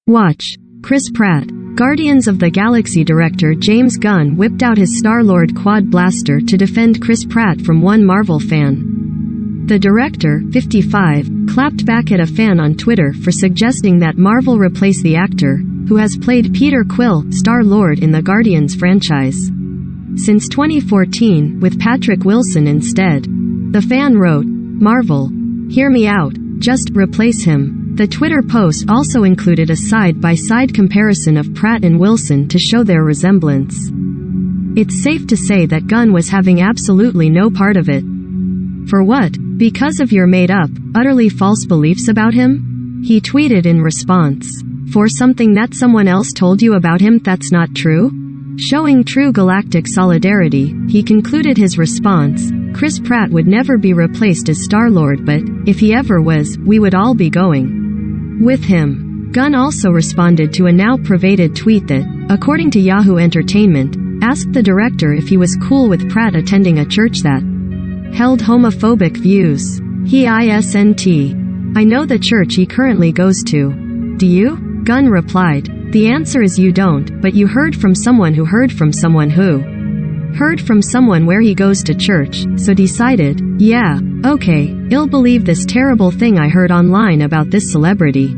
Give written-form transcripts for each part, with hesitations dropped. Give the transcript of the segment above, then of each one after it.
Watch. Chris Pratt. Guardians of the Galaxy director James Gunn whipped out his Star-Lord quad blaster to defend Chris Pratt from one Marvel fan. The director, 55, clapped back at a fan on Twitter for suggesting that Marvel replace the actor, who has played Peter Quill, Star-Lord in the Guardians franchise since 2014, with Patrick Wilson instead. The fan wrote, "Marvel, hear me out, just replace him." The Twitter post also included a side-by-side comparison of Pratt and Wilson to show their resemblance. It's safe to say that Gunn was having absolutely no part of it. For what? Because of your made-up, utterly false beliefs about him? He tweeted in response. For something that someone else told you about him that's not true? Showing true galactic solidarity, he concluded his response, "Chris Pratt would never be replaced as Star-Lord, but, if he ever was, we would all be going with him." Gunn also responded to a now pervaded tweet that, according to Yahoo Entertainment, asked the director if he was cool with Pratt attending a church that held homophobic views. He isn't. "I know the church he currently goes to. Do you?" Gunn replied, "The answer is you don't, but you heard from someone who heard from someone who heard from someone where he goes to church, so decided, yeah, okay, I'll believe this terrible thing I heard online about this celebrity."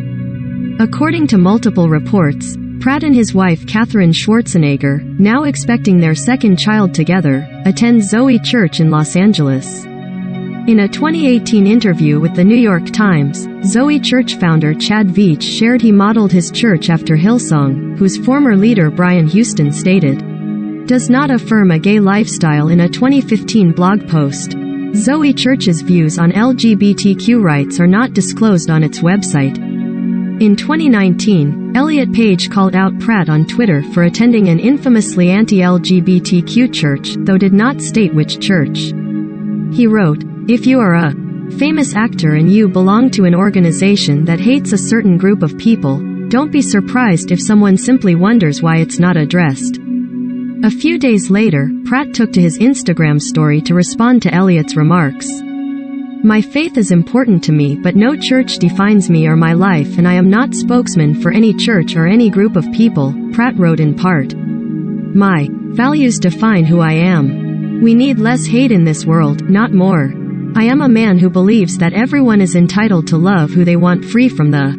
According to multiple reports, Pratt and his wife Katherine Schwarzenegger, now expecting their second child together, attend Zoe Church in Los Angeles. In a 2018 interview with the New York Times, Zoe Church founder Chad Veach shared he modeled his church after Hillsong, whose former leader Brian Houston stated, "does not affirm a gay lifestyle" in a 2015 blog post. Zoe Church's views on LGBTQ rights are not disclosed on its website. In 2019, Elliot Page called out Pratt on Twitter for attending an infamously anti-LGBTQ church, though did not state which church. He wrote, "If you are a famous actor and you belong to an organization that hates a certain group of people, don't be surprised if someone simply wonders why it's not addressed." A few days later, Pratt took to his Instagram story to respond to Elliot's remarks. "My faith is important to me, but no church defines me or my life, and I am not spokesman for any church or any group of people," Pratt wrote in part. "My values define who I am. We need less hate in this world, not more. I am a man who believes that everyone is entitled to love who they want, free from the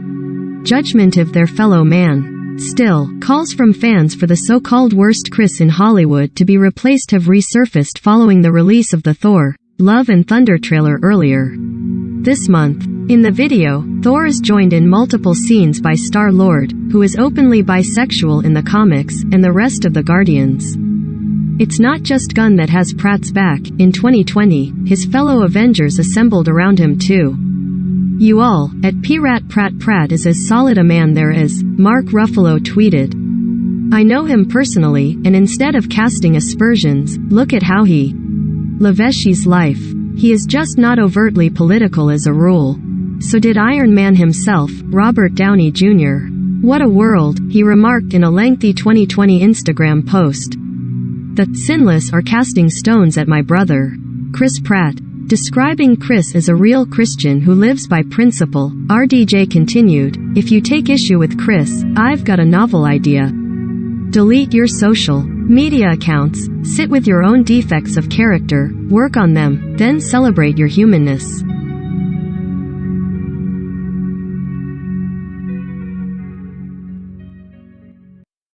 judgment of their fellow man." Still, calls from fans for the so-called worst Chris in Hollywood to be replaced have resurfaced following the release of the Thor: Love and Thunder trailer earlier this month. In the video, Thor is joined in multiple scenes by Star-Lord, who is openly bisexual in the comics, and the rest of the Guardians. It's not just Gunn that has Pratt's back. In 2020, his fellow Avengers assembled around him too. "You all, at Pratt is as solid a man there is," Mark Ruffalo tweeted. "I know him personally, and instead of casting aspersions, look at how he lives his life. He is just not overtly political as a rule. So did Iron Man himself, Robert Downey Jr. What a world," he remarked in a lengthy 2020 Instagram post. "The sinless are casting stones at my brother, Chris Pratt." Describing Chris as a real Christian who lives by principle, RDJ continued, "If you take issue with Chris, I've got a novel idea. Delete your social media accounts, sit with your own defects of character, work on them, then celebrate your humanness."